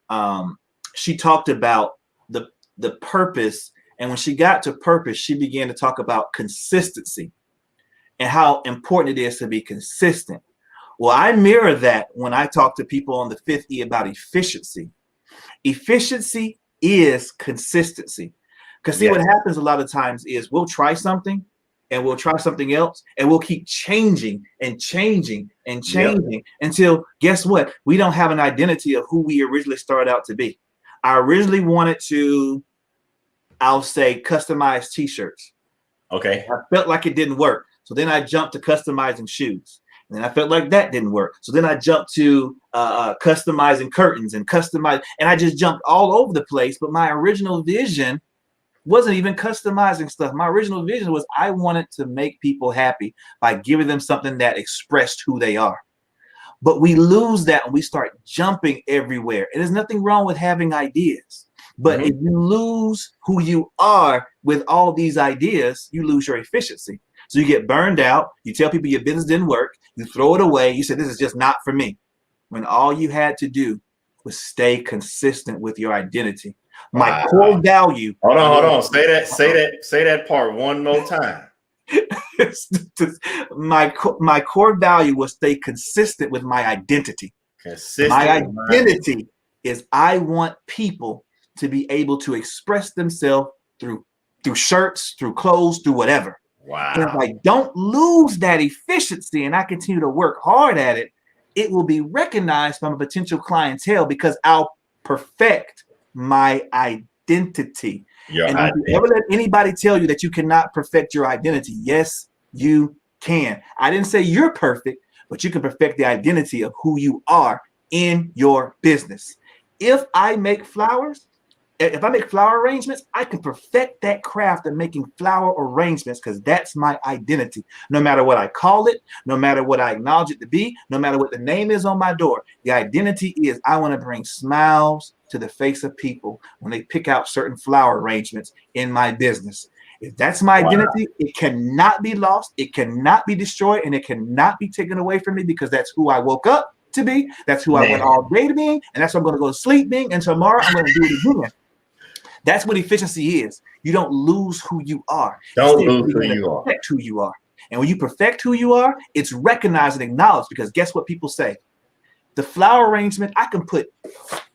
the purpose. And when she got to purpose, she began to talk about consistency and how important it is to be consistent. Well, I mirror that when I talk to people on the 5th E about efficiency. Efficiency is consistency. Because see, what happens a lot of times is we'll try something and we'll try something else and we'll keep changing and changing and changing until, guess what? We don't have an identity of who we originally started out to be. I originally wanted to, I'll say, customize t-shirts. Okay. I felt like it didn't work. So then I jumped to customizing shoes. And I felt like that didn't work. So then I jumped to customizing curtains and and I just jumped all over the place. But my original vision wasn't even customizing stuff. My original vision was I wanted to make people happy by giving them something that expressed who they are. But we lose that when we start jumping everywhere. And there's nothing wrong with having ideas. But if you lose who you are with all these ideas, you lose your efficiency. So you get burned out. You tell people your business didn't work. You throw it away. You say, this is just not for me. When all you had to do was stay consistent with your identity. My core value. Hold on. Say that part one more time. My core value was stay consistent with my identity. My identity is I want people to be able to express themselves through shirts, through clothes, through whatever. Wow. And if I don't lose that efficiency and I continue to work hard at it, it will be recognized from a potential clientele because I'll perfect my identity. And if you ever let anybody tell you that you cannot perfect your identity, yes, you can. I didn't say you're perfect, but you can perfect the identity of who you are in your business. If I make flowers, if I make flower arrangements, I can perfect that craft of making flower arrangements because that's my identity. No matter what I call it, no matter what I acknowledge it to be, no matter what the name is on my door, the identity is I want to bring smiles to the face of people when they pick out certain flower arrangements in my business. If that's my identity, it cannot be lost, it cannot be destroyed, and it cannot be taken away from me because that's who I woke up to be, that's who I went all day to be, and that's what I'm going to go to sleep being, and tomorrow I'm going to do it again. That's what efficiency is. You don't lose who you are. Don't lose who you are. Perfect who you are. And when you perfect who you are, it's recognized and acknowledged because guess what people say? The flower arrangement, I can put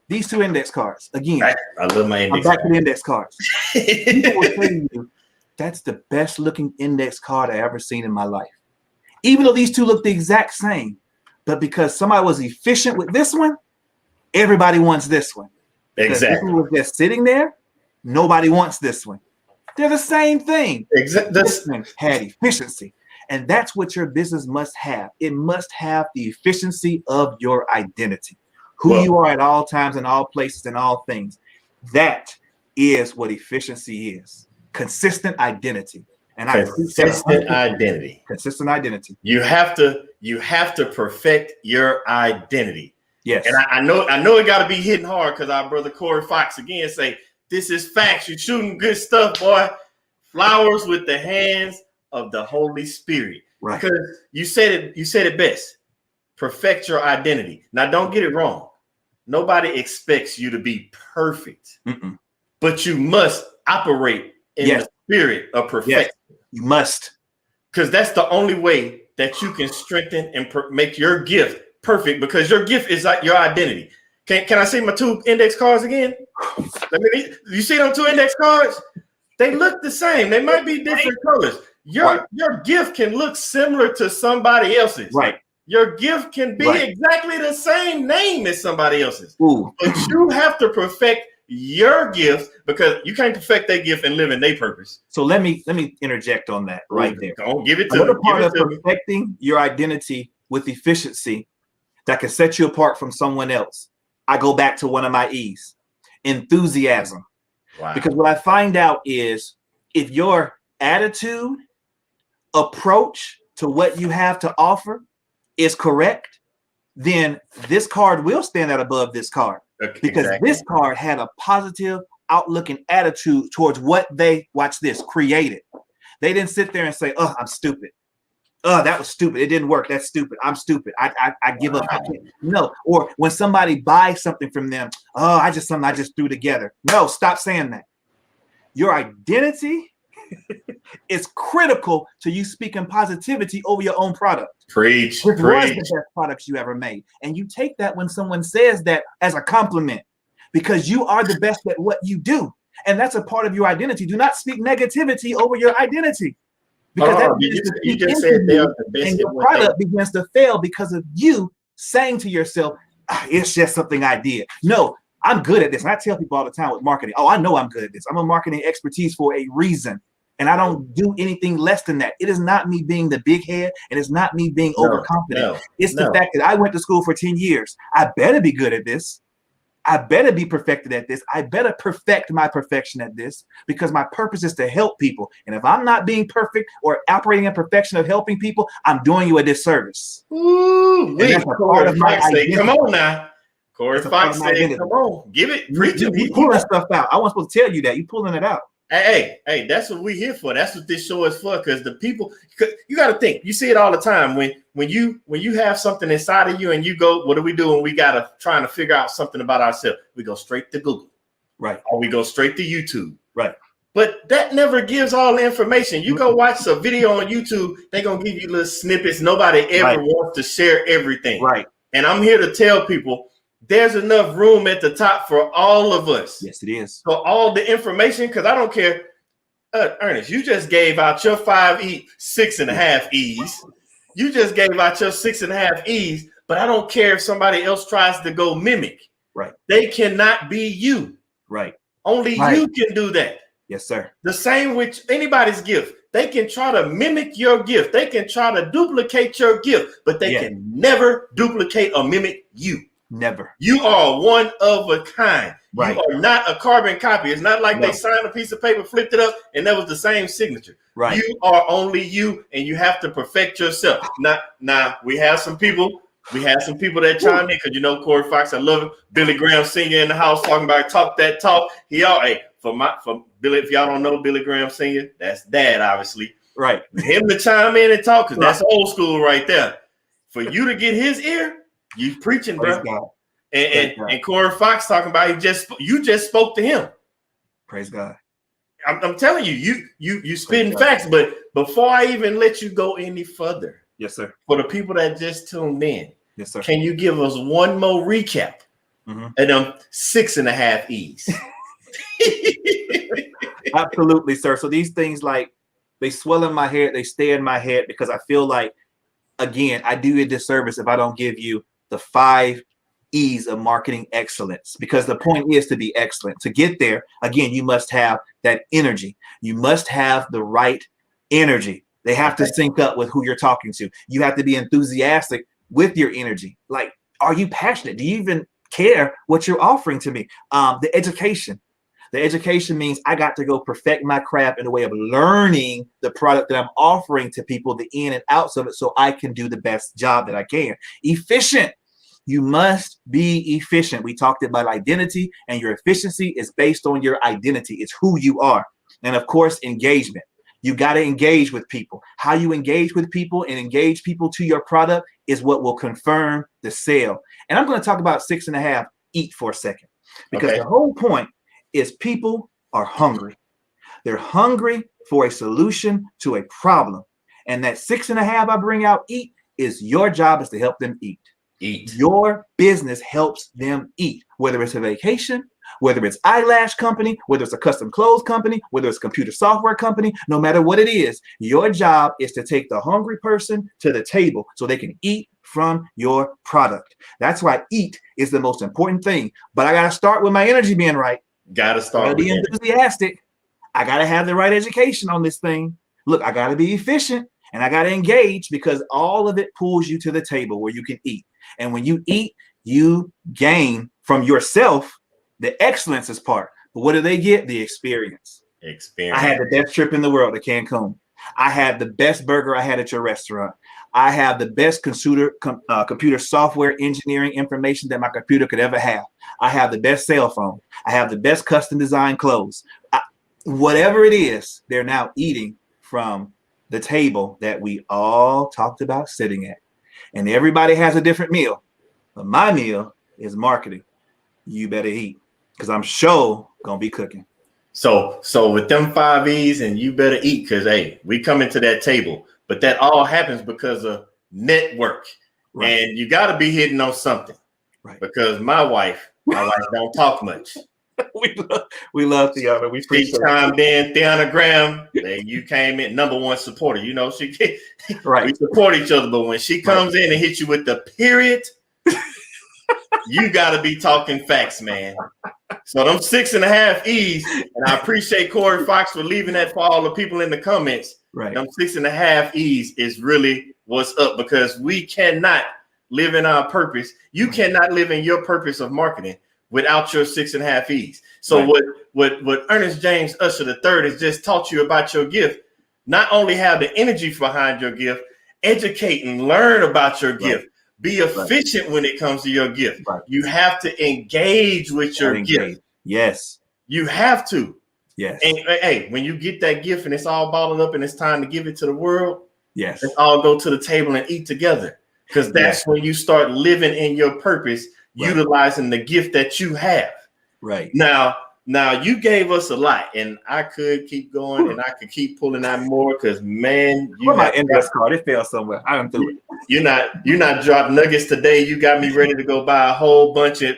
these 2 index cards. Again, I love my index cards. I'm back to the index cards. People will tell you, that's the best looking index card I ever seen in my life. Even though these 2 look the exact same, but because somebody was efficient with this one, everybody wants this one. Exactly. This one was just sitting there. Nobody wants this one. They're the same thing. Exactly. This one had efficiency. And that's what your business must have. It must have the efficiency of your identity. Who you are at all times, in all places, in all things. That is what efficiency is. Consistent identity. And consistent identity. Consistent identity. You have to perfect your identity. Yes. And I know it got to be hitting hard because our brother Corey Fox again say, this is facts. You're shooting good stuff, boy. Flowers with the hands of the Holy Spirit. Right. Because you said it best. Perfect your identity. Now, don't get it wrong. Nobody expects you to be perfect. But you must operate in the spirit of perfection. Yes. You must. Because that's the only way that you can strengthen and make your gift perfect, because your gift is like your identity. Can I see my 2 index cards again? You see them 2 index cards? They look the same. They might be different colors. Your gift can look similar to somebody else's. Right. Your gift can be exactly the same name as somebody else's. Ooh. But you have to perfect your gift, because you can't perfect their gift and live in their purpose. So let me interject on that right there. Don't give it to Another me. part of perfecting your identity with efficiency that can set you apart from someone else. I go back to one of my E's, enthusiasm. Wow. Because what I find out is if your attitude, approach to what you have to offer is correct, then this card will stand out above this card. Because this card had a positive outlook and attitude towards what they, watch this, created. They didn't sit there and say, oh, I'm stupid. Oh, that was stupid. It didn't work. That's stupid. I'm stupid. I give up. I can't. No. Or when somebody buys something from them, oh, something I just threw together. No, stop saying that. Your identity is critical to you speaking positivity over your own product. Preach. Which was the best products you ever made. And you take that when someone says that as a compliment, because you are the best at what you do. And that's a part of your identity. Do not speak negativity over your identity. Because you just said they are the best, and your product begins to fail because of you saying to yourself, it's just something I did. No, I'm good at this. And I tell people all the time with marketing, I know I'm good at this. I'm a marketing expertise for a reason. And I don't do anything less than that. It is not me being the big head, and it's not me being overconfident. It's the fact that I went to school for 10 years. I better be good at this. I better be perfected at this. I better perfect my perfection at this, because my purpose is to help people. And if I'm not being perfect or operating in perfection of helping people, I'm doing you a disservice. Ooh, that's a part of my identity. Come on now. Corey Fox said, come on, give it. Preach it. You pulling stuff out. I wasn't supposed to tell you that. You pulling it out. Hey, that's what we're here for. That's what this show is for. Because the people, you got to think. You see it all the time when you have something inside of you and you go, what do we do when we got to trying to figure out something about ourselves? We go straight to Google, right? Or we go straight to YouTube, right? But that never gives all the information. You go watch a video on YouTube, they're gonna give you little snippets. Nobody ever wants to share everything, right? And I'm here to tell people, there's enough room at the top for all of us. Yes, it is. So all the information, because I don't care. Ernest, you just gave out your 6.5 E's. You just gave out your 6.5 E's, but I don't care if somebody else tries to go mimic. Right. They cannot be you. Right. Only you can do that. Yes, sir. The same with anybody's gift. They can try to mimic your gift. They can try to duplicate your gift, but they can never duplicate or mimic you. Never. You are one of a kind. Right. You are not a carbon copy. It's not like they signed a piece of paper, flipped it up, and that was the same signature. Right. You are only you, and you have to perfect yourself. Now we have some people. We have some people that chime in, because Corey Fox, I love him. Billy Graham Sr. in the house talking about talk that talk. For Billy, if y'all don't know Billy Graham Sr., that's dad, obviously. Right. Him to chime in and talk, because that's old school right there. For you to get his ear, you preaching, bro. And Corey Fox talking about you just spoke to him. Praise God. I'm telling you, you spitting facts. But before I even let you go any further, yes, sir. For the people that just tuned in, yes, sir. Can you give us one more recap of them 6.5 E's? Absolutely, sir. So these things, like, they swell in my head, they stay in my head, because I feel like, again, I do you a disservice if I don't give you the 5 E's of marketing excellence, because the point is to be excellent. To get there, again, you must have that energy. You must have the right energy. They have to sync up with who you're talking to. You have to be enthusiastic with your energy. Like, are you passionate? Do you even care what you're offering to me? The education. The education means I got to go perfect my craft in a way of learning the product that I'm offering to people, the in and outs of it, so I can do the best job that I can. Efficient. You must be efficient. We talked about identity, and your efficiency is based on your identity. It's who you are. And of course, engagement. You got to engage with people. How you engage with people and engage people to your product is what will confirm the sale. And I'm going to talk about 6.5 Eat for a second, because the whole point is people are hungry. They're hungry for a solution to a problem. And that 6.5 I bring out eat is your job is to help them eat. Eat. Your business helps them eat, whether it's a vacation, whether it's eyelash company, whether it's a custom clothes company, whether it's a computer software company, no matter what it is, your job is to take the hungry person to the table so they can eat from your product. That's why eat is the most important thing. But I got to start with my energy being right. Gotta start be enthusiastic. I got to have the right education on this thing. Look, I got to be efficient and I got to engage, because all of it pulls you to the table where you can eat. And when you eat, you gain from yourself. The excellence is part. But what do they get? The experience. I had the best trip in the world to Cancun. I had the best burger I had at your restaurant. I have the best computer software engineering information that my computer could ever have. I have the best cell phone. I have the best custom design clothes. Whatever it is, they're now eating from the table that we all talked about sitting at. And everybody has a different meal. But my meal is marketing. You better eat, because I'm sure going to be cooking. So with them 5 E's, and you better eat, because, hey, we come into that table. But that all happens because of network. Right. And you got to be hitting on something. Right. Because my wife don't talk much. we love Theana. We appreciate it. Chimed in, Theana Graham. You came in, #1 supporter. You know, right. We support each other, but when she comes in and hits you with the period, you got to be talking facts, man. So them 6.5 E's, and I appreciate Corey Fox for leaving that for all the people in the comments. Right. Them 6.5 E's is really what's up, because we cannot live in our purpose. You cannot live in your purpose of marketing without your 6.5 E's. So what Ernest James Usher III has just taught you about your gift, not only have the energy behind your gift, educate and learn about your gift. Be efficient when it comes to your gift. Right. You have to engage with your gift. Yes. You have to. Yes. And hey, when you get that gift and it's all bottled up and it's time to give it to the world, yes, let's all go to the table and eat together. Because that's when you start living in your purpose, utilizing the gift that you have. Right. Now you gave us a lot, and I could keep going and I could keep pulling out more, because, man, you my index card, it fell somewhere. I don't do it. You're not dropping nuggets today. You got me ready to go buy a whole bunch of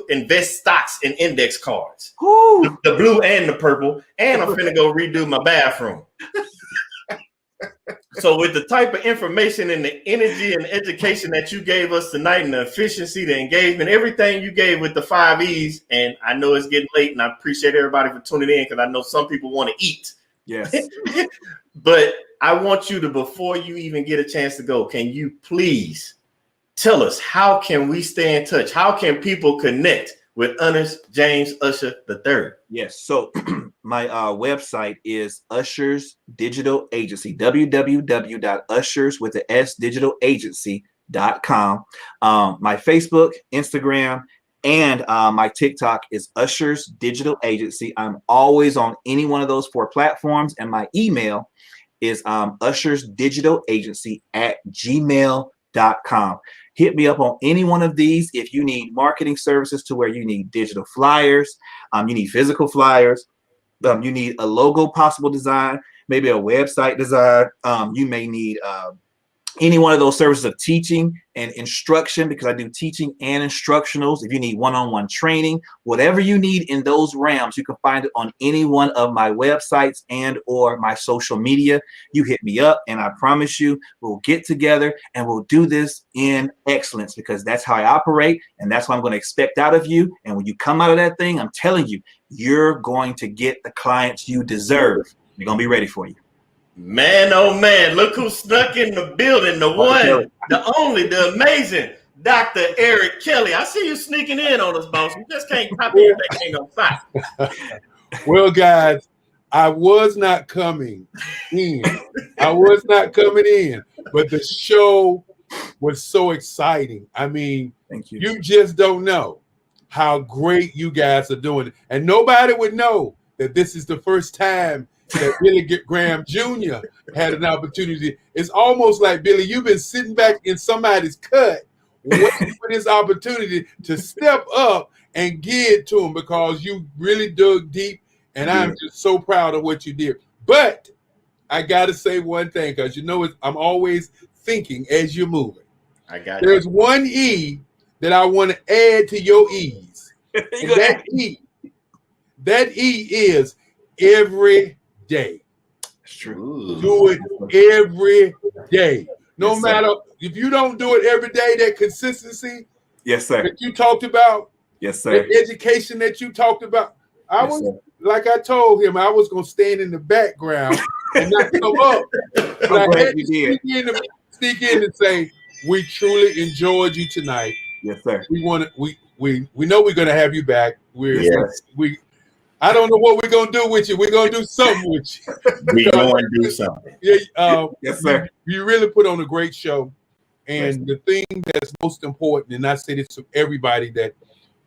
invest stocks in index cards. The blue and the purple, and I'm finna go redo my bathroom. So with the type of information and the energy and education that you gave us tonight, and the efficiency, the engagement, everything you gave with the 5 E's, and I know it's getting late, and I appreciate everybody for tuning in, because I know some people want to eat. Yes. But I want you to, before you even get a chance to go, can you please tell us, how can we stay in touch? How can people connect with Ernest James Usher III? Yes. So my website is Usher's Digital Agency, www.ushersdigitalagency.com. My Facebook, Instagram, and my TikTok is Usher's Digital Agency. I'm always on any one of those 4 platforms, and my email is ushersdigitalagency@gmail.com. Hit me up on any one of these if you need marketing services, to where you need digital flyers, you need physical flyers, you need a logo possible design, maybe a website design, you may need any one of those services of teaching and instruction, because I do teaching and instructionals. If you need one-on-one training, whatever you need in those realms, you can find it on any one of my websites and or my social media. You hit me up, and I promise you we'll get together and we'll do this in excellence, because that's how I operate, and that's what I'm going to expect out of you. And when you come out of that thing, I'm telling you, you're going to get the clients you deserve. They're going to be ready for you. Man, oh man, look who snuck in the building. The one, the only, the amazing Dr. Eric Kelly. I see you sneaking in on us, boss. You just can't pop in. That ain't no fight. Well, guys, I was not coming in. But the show was so exciting. I mean, thank you. You just don't know how great you guys are doing. And nobody would know that this is the first time that Billy Graham Jr. had an opportunity. It's almost like, Billy, you've been sitting back in somebody's cut waiting for this opportunity to step up and give it to him, because you really dug deep, and I'm just so proud of what you did. But I gotta say one thing because I'm always thinking as you're moving. I got There's one E that I want to add to your E's. And that E is every day. That's true. Ooh. Do it every day. No Yes, matter if you don't do it every day, that consistency Yes, sir. that you talked about, Yes, sir. that education that you talked about. Like I told him, I was gonna stand in the background and not come up. But I had to sneak in and say, we truly enjoyed you tonight. Yes, sir. We know we're gonna have you back. Yes. I don't know what we're gonna do with you. We're gonna do something with you. We're going to do something. Yeah, Yes, sir. You really put on a great show. And Yes. the thing that's most important, and I say this to everybody that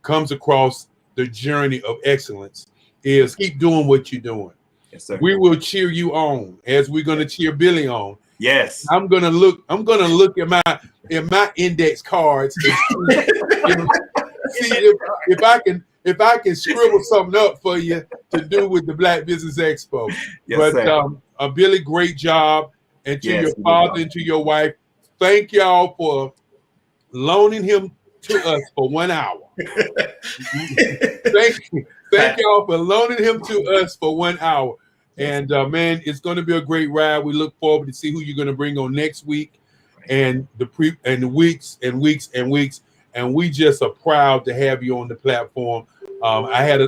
comes across the journey of excellence, is keep doing what you're doing. Yes, sir. We will cheer you on as we're gonna cheer Billy on. Yes. I'm gonna look at my index cards and see if I can scribble something up for you to do with the Black Business Expo. Yes, But Billy, great job, and to your father and to your wife, thank y'all for loaning him to us for 1 hour. Thank y'all for loaning him to us for 1 hour. And man, it's going to be a great ride. We look forward to see who you're going to bring on next week, and the weeks and weeks and weeks. And we just are proud to have you on the platform. I had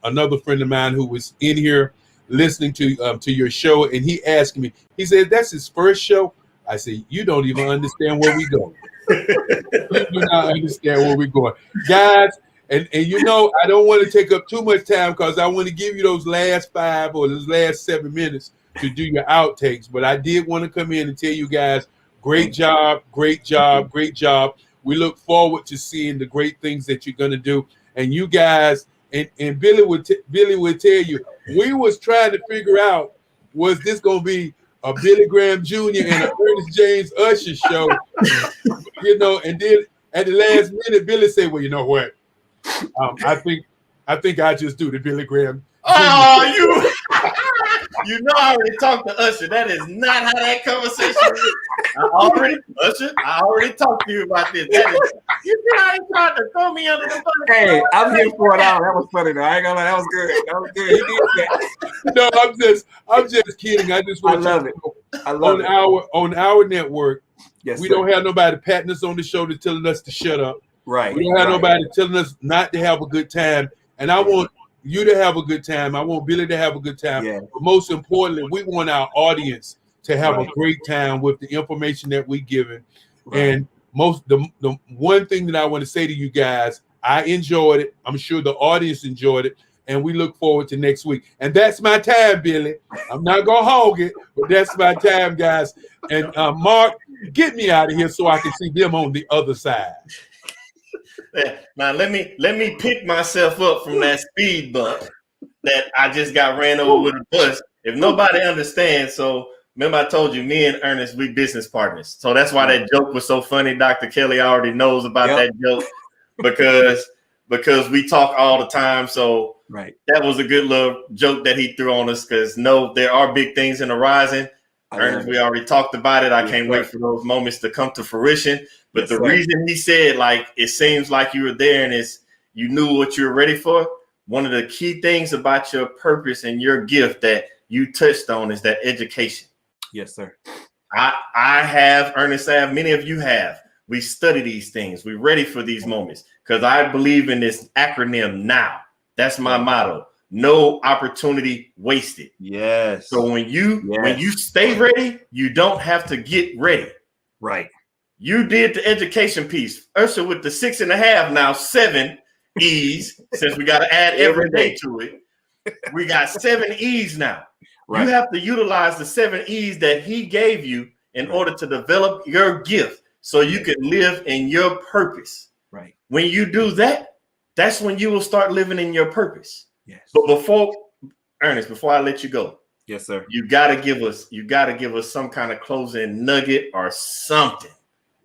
another friend of mine who was in here listening to your show, and he asked me. He said, "That's his first show." I said, "You don't even understand where we go. You do not understand where we're going, guys." And I don't want to take up too much time because I want to give you those last 5 or those last 7 minutes to do your outtakes. But I did want to come in and tell you guys, great job, great job, great job. We look forward to seeing the great things that you're going to do. And you guys, and Billy would tell you, we was trying to figure out, was this going to be a Billy Graham Jr. and a Ernest James Usher show? And then at the last minute, Billy said, "Well, you know what? I think I just do the Billy Graham." Oh, I already talked to Usher. That is not how that conversation went. I already talked to you about this. You see how he tried to throw me under the bus? Hey, I'm here for it out. That was funny though. I ain't gonna lie, that was good. That was good. He did that. No, I'm just kidding. I just want love you it. to know, I love it. on our network, Yes, we sir. don't have nobody patting us on the shoulder telling us to shut up. Right. We don't have nobody telling us not to have a good time. And I want you to have a good time. I want Billy to have a good time. Yeah. But most importantly, we want our audience to have a great time with the information that we're giving. Right. And the one thing that I want to say to you guys, I enjoyed it. I'm sure the audience enjoyed it. And we look forward to next week. And that's my time, Billy. I'm not going to hog it, but that's my time, guys. And Mark, get me out of here so I can see them on the other side. Now let me pick myself up from that speed bump that I just got ran over with a bus. If nobody understands, so remember I told you, me and Ernest, we business partners. So that's why that joke was so funny. Dr. Kelly already knows about that joke because we talk all the time. So that was a good little joke that he threw on us because there are big things in the horizon. Ernest, we already talked about it. I can't wait for those moments to come to fruition. But the reason he said, like, it seems like you were there and you knew what you were ready for. One of the key things about your purpose and your gift that you touched on is that education. Yes, sir. I have, Ernest have, many of you have. We study these things. We're ready for these moments because I believe in this acronym now. That's my motto. No opportunity wasted. Yes. So when you stay ready, you don't have to get ready. Right. You did the education piece. Usher with the 6.5, now 7 E's, since we got to add every day to it. We got 7 E's now. Right. You have to utilize the 7 E's that he gave you in order to develop your gift so you can live in your purpose. Right. When you do that, that's when you will start living in your purpose. Yes. But Ernest, before I let you go, yes, sir. You gotta give us some kind of closing nugget or something.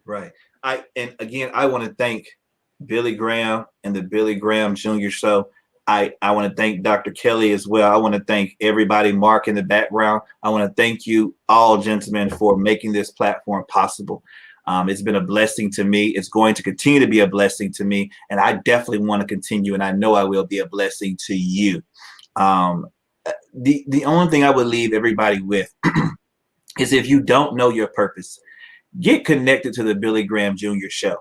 Right. I want to thank Billy Graham and the Billy Graham Jr. Show. I want to thank Dr. Kelly as well. I want to thank everybody, Mark in the background. I want to thank you all, gentlemen, for making this platform possible. It's been a blessing to me. It's going to continue to be a blessing to me. And I definitely want to continue. And I know I will be a blessing to you. The only thing I would leave everybody with is, if you don't know your purpose, get connected to the Billy Graham Jr. show.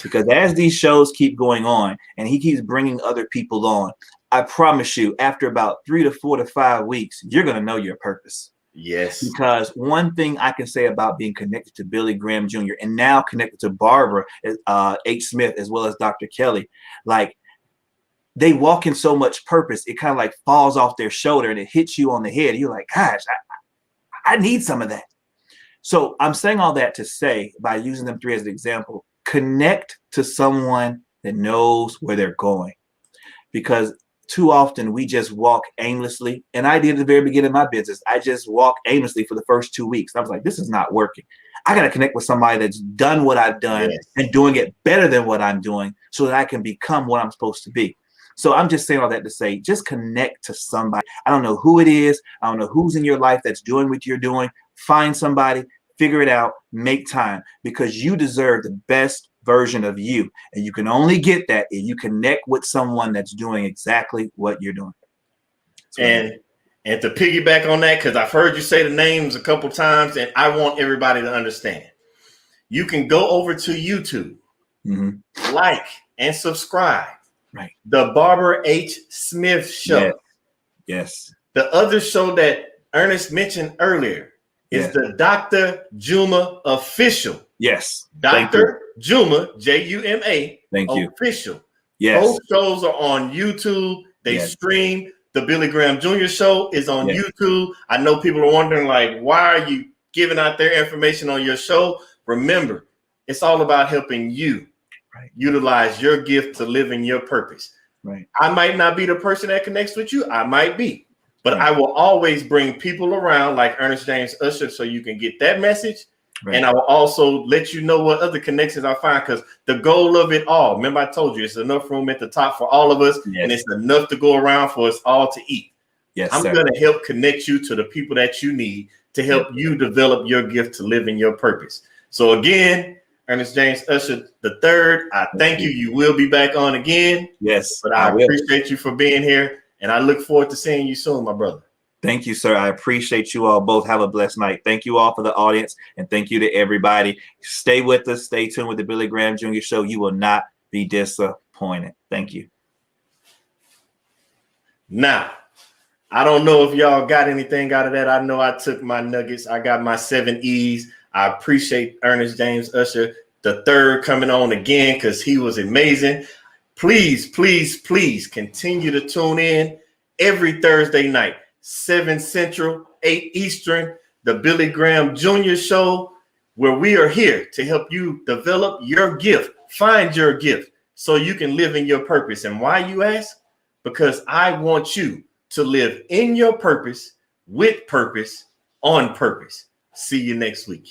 Because as these shows keep going on and he keeps bringing other people on, I promise you, after about 3 to 4 to 5 weeks, you're going to know your purpose. Yes. Because one thing I can say about being connected to Billy Graham Jr. and now connected to Barbara H. Smith, as well as Dr. Kelly, like, they walk in so much purpose, it kind of like falls off their shoulder and it hits you on the head. You're like, gosh, I need some of that. So I'm saying all that to say, by using them three as an example, connect to someone that knows where they're going. Because too often we just walk aimlessly. And I did at the very beginning of my business. I just walked aimlessly for the first 2 weeks. I was like, this is not working. I got to connect with somebody that's done what I've done and doing it better than what I'm doing, so that I can become what I'm supposed to be. So I'm just saying all that to say, just connect to somebody. I don't know who it is. I don't know who's in your life that's doing what you're doing. Find somebody, figure it out, make time, because you deserve the best version of you. And you can only get that if you connect with someone that's doing exactly what you're doing. And to piggyback on that, because I've heard you say the names a couple times, and I want everybody to understand. You can go over to YouTube, like and subscribe. Right. The Barbara H. Smith Show. Yes. The other show that Ernest mentioned earlier is the Dr. Juma Official. Yes. Dr. Juma, Juma. Thank you. Official. Yes. Both shows are on YouTube. They stream. The Billy Graham Jr. show is on YouTube. I know people are wondering, like, why are you giving out their information on your show? Remember, it's all about helping you utilize your gift to live in your purpose. Right. I might not be the person that connects with you. I might be, but I will always bring people around like Ernest James Usher, so you can get that message. Right. And I will also let you know what other connections I find, because the goal of it all, remember I told you, it's enough room at the top for all of us, and it's enough to go around for us all to eat. Yes, I'm going to help connect you to the people that you need to help you develop your gift to live in your purpose. So again, Ernest James Usher III, I thank you. You will be back on again. Yes. But I appreciate you for being here, and I look forward to seeing you soon, my brother. Thank you, sir. I appreciate you all both. Have a blessed night. Thank you all for the audience, and thank you to everybody. Stay with us. Stay tuned with the Billy Graham Jr. Show. You will not be disappointed. Thank you. Now, I don't know if y'all got anything out of that. I know I took my nuggets. I got my 7 E's. I appreciate Ernest James Usher III coming on again, because he was amazing. Please, please, please continue to tune in every Thursday night, 7 Central, 8 Eastern, the Billy Graham Jr. Show, where we are here to help you develop your gift, find your gift, so you can live in your purpose. And why, you ask? Because I want you to live in your purpose, with purpose, on purpose. See you next week.